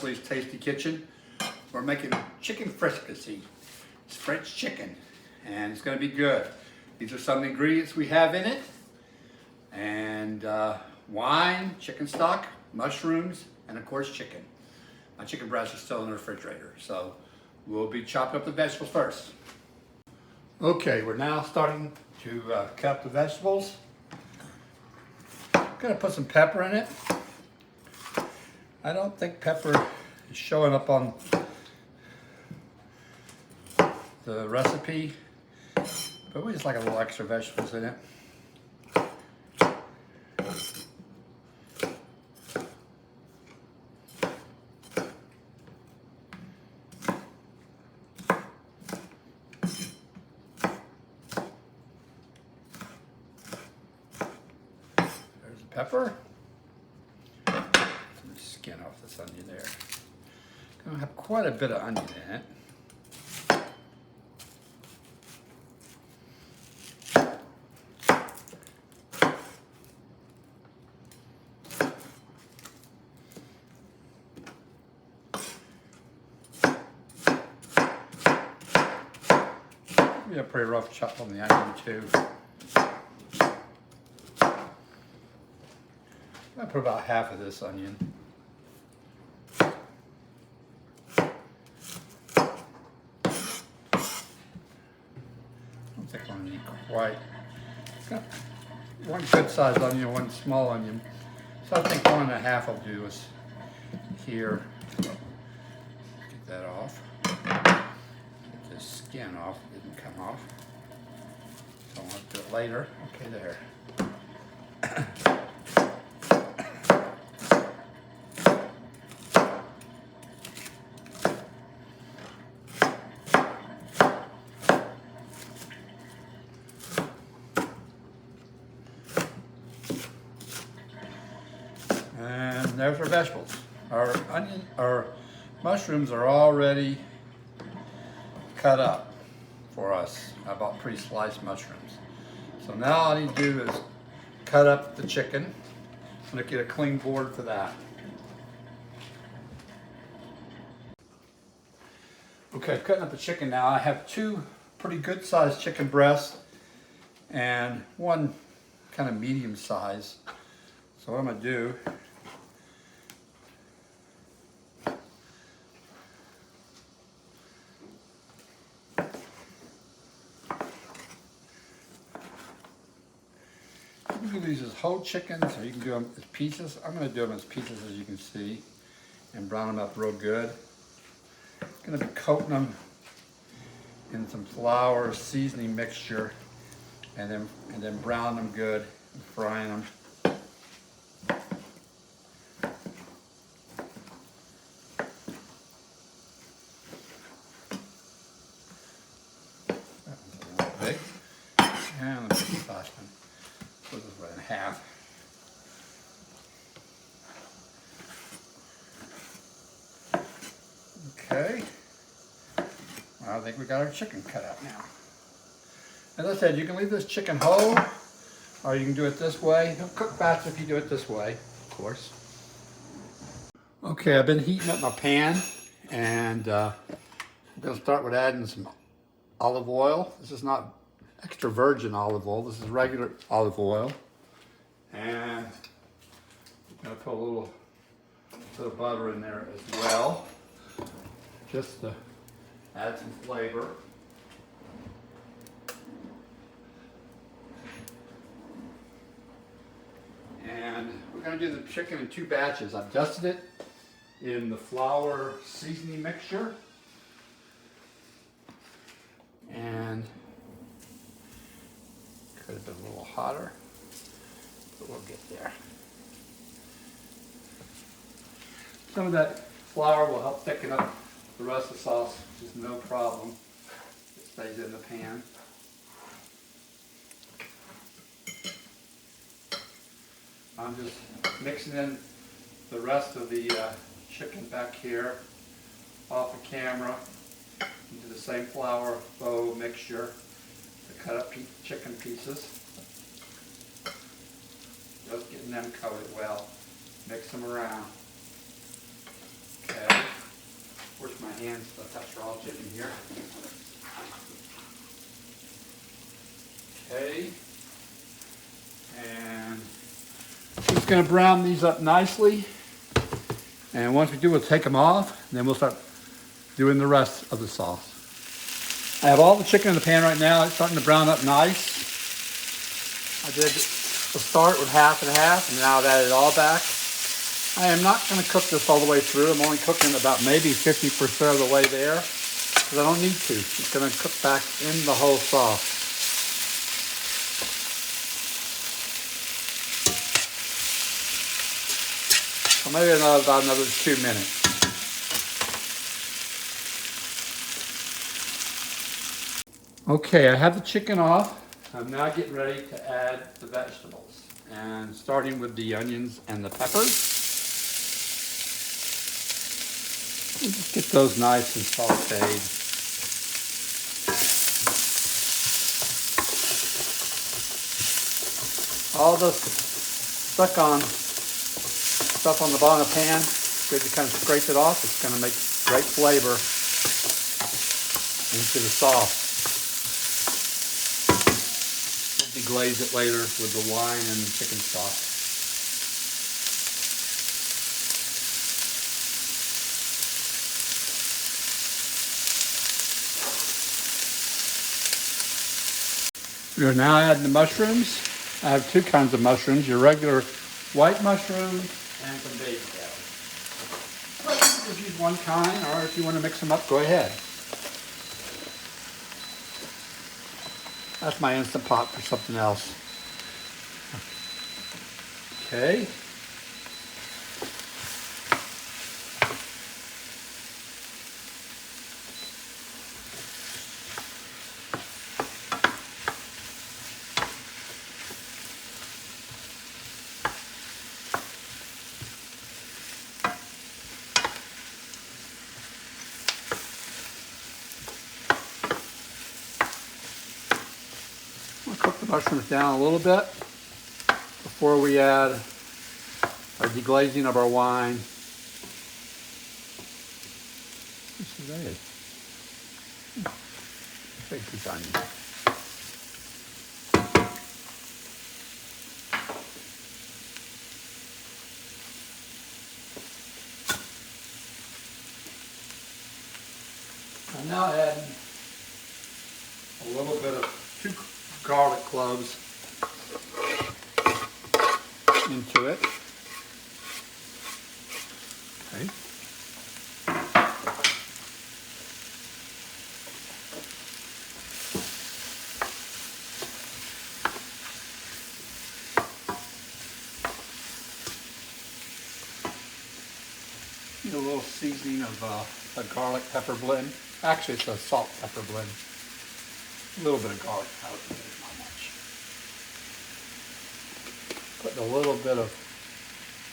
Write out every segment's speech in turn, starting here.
Leslie's Tasty Kitchen. We're making chicken fricassee. It's French chicken, and it's going to be good. These are some of the ingredients we have in it. And wine, chicken stock, mushrooms, and of course chicken. My chicken breast is still in the refrigerator, so we'll be chopping up the vegetables first. Okay, we're now starting to cut up the vegetables. I'm going to put some pepper in it. I don't think pepper is showing up on the recipe, but we just like a little extra vegetables in it. There's the pepper. Let me skin off this onion there. Gonna have quite a bit of onion in it. A pretty rough chop on the onion too. I put about half of this onion. I don't think I'm gonna need quite. Got one good sized onion, one small onion. So I think 1.5 will do us here. Get that off. Get this skin off. Come off. So I'll do it later. Okay, there. And there's our vegetables. Our mushrooms are already cut up for us. I bought pre-sliced mushrooms. So now all I need to do is cut up the chicken. I'm going to get a clean board for that. Okay, cutting up the chicken now. I have 2 pretty good sized chicken breasts and 1 kind of medium size. So what I'm going to do, you can do these as whole chickens, or you can do them as pieces. I'm going to do them as pieces, as you can see, and brown them up real good. I'm going to be coating them in some flour seasoning mixture, and then browning them good and frying them. That one's a little big. And let me get the last one. Put this one in half. Okay. Well, I think we got our chicken cut out now. As I said, you can leave this chicken whole, or you can do it this way. It'll cook faster if you do it this way, of course. Okay, I've been heating up my pan, and I'm going to start with adding some olive oil. This is not extra virgin olive oil. This is regular olive oil. And I'm going to put a little bit of butter in there as well, just to add some flavor. And we're going to do the chicken in 2 batches. I've dusted it in the flour seasoning mixture. And could have been a little hotter, but we'll get there. Some of that flour will help thicken up the rest of the sauce, which is no problem. It stays in the pan. I'm just mixing in the rest of the chicken back here off the camera into the same flour bowl mixture to cut up chicken pieces. Just getting them coated well. Mix them around. Okay. hands to touch raw chicken here. Okay. And just going to brown these up nicely. And once we do, we'll take them off, and then we'll start doing the rest of the sauce. I have all the chicken in the pan right now. It's starting to brown up nice. I did the start with half and half, and now I've added it all back. I am not going to cook this all the way through. I'm only cooking about maybe 50% of the way there, because I don't need to. It's going to cook back in the whole sauce. So maybe about another 2 minutes. Okay, I have the chicken off. I'm now getting ready to add the vegetables. And starting with the onions and the peppers. And just get those nice and sauteed. All the stuck on stuff on the bottom of the pan, good to kind of scrape it off. It's going to make great flavor into the sauce. We'll deglaze it later with the wine and the chicken stock. We are now adding the mushrooms. I have two kinds of mushrooms, your regular white mushrooms and some baby carrots. Just use one kind, or if you want to mix them up, go ahead. That's my Instant Pot for something else. Okay. Cook the mushrooms down a little bit before we add our deglazing of our wine. What's that? Take these onions. I'm now adding a little bit of 2 garlic cloves into it. Okay. Need a little seasoning of a garlic pepper blend. Actually, it's a salt pepper blend. A little bit of garlic powder, not much. Putting a little bit of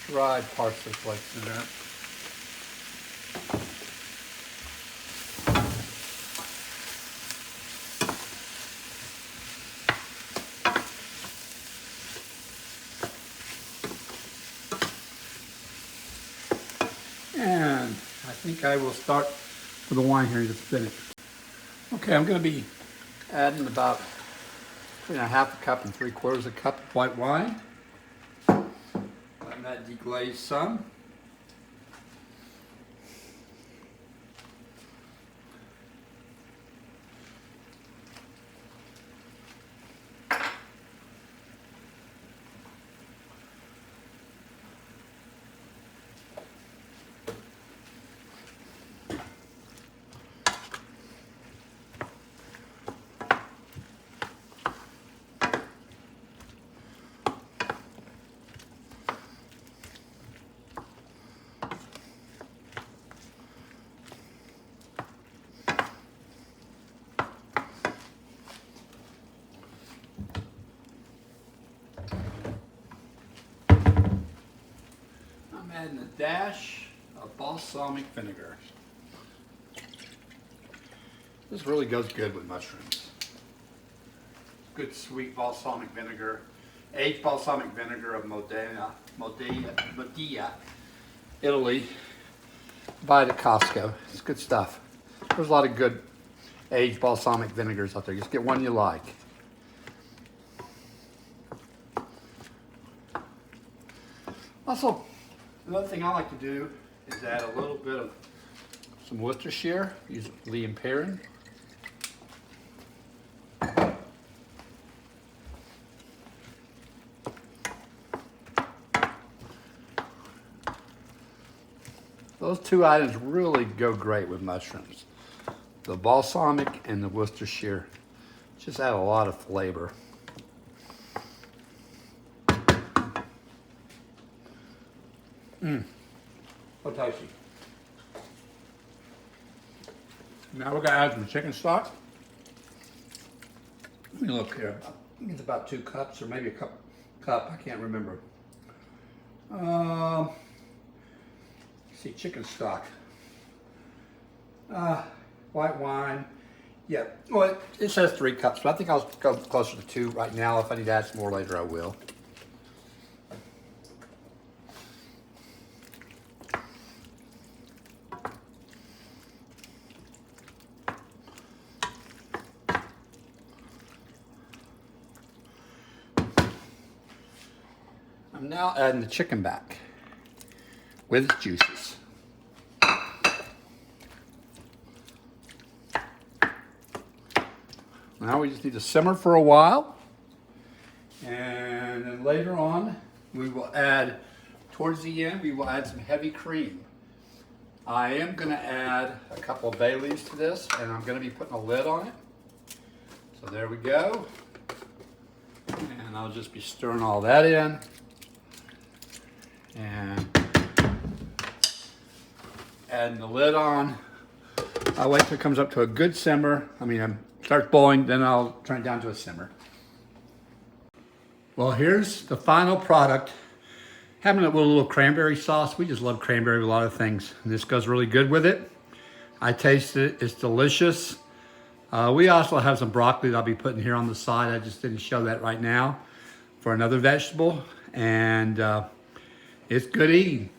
dried parsley flakes in there. And I think I will start with the wine here in just a minute. Okay, I'm going to be adding about between a half a cup and 3/4 a cup of white wine. Letting that deglaze some. Adding a dash of balsamic vinegar. This really goes good with mushrooms. Good sweet balsamic vinegar. Aged balsamic vinegar of Modena, Italy. Buy it at Costco. It's good stuff. There's a lot of good aged balsamic vinegars out there. Just get one you like. Also, another thing I like to do is add a little bit of some Worcestershire. Use Lee and Perrin. Those two items really go great with mushrooms. The balsamic and the Worcestershire just add a lot of flavor. So tasty. Now we're gonna add some chicken stock. Let me look here. I think it's about 2 cups or maybe a cup. I can't remember. See, chicken stock. White wine. Yeah, well, it says 3 cups, but I think I'll go closer to 2 right now. If I need to add some more later, I will. I'm now adding the chicken back with its juices. Now we just need to simmer for a while, and then later on we will add, towards the end, we will add some heavy cream. I am going to add a couple of bay leaves to this, and I'm going to be putting a lid on it. So there we go, and I'll just be stirring all that in, and adding the lid on. I'll wait till it comes up to a good simmer. Starts boiling, then I'll turn it down to a simmer. Well, here's the final product. Having a little cranberry sauce. We just love cranberry with a lot of things. And this goes really good with it. I tasted it, it's delicious. We also have some broccoli that I'll be putting here on the side. I just didn't show that right now for another vegetable. And it's good eating.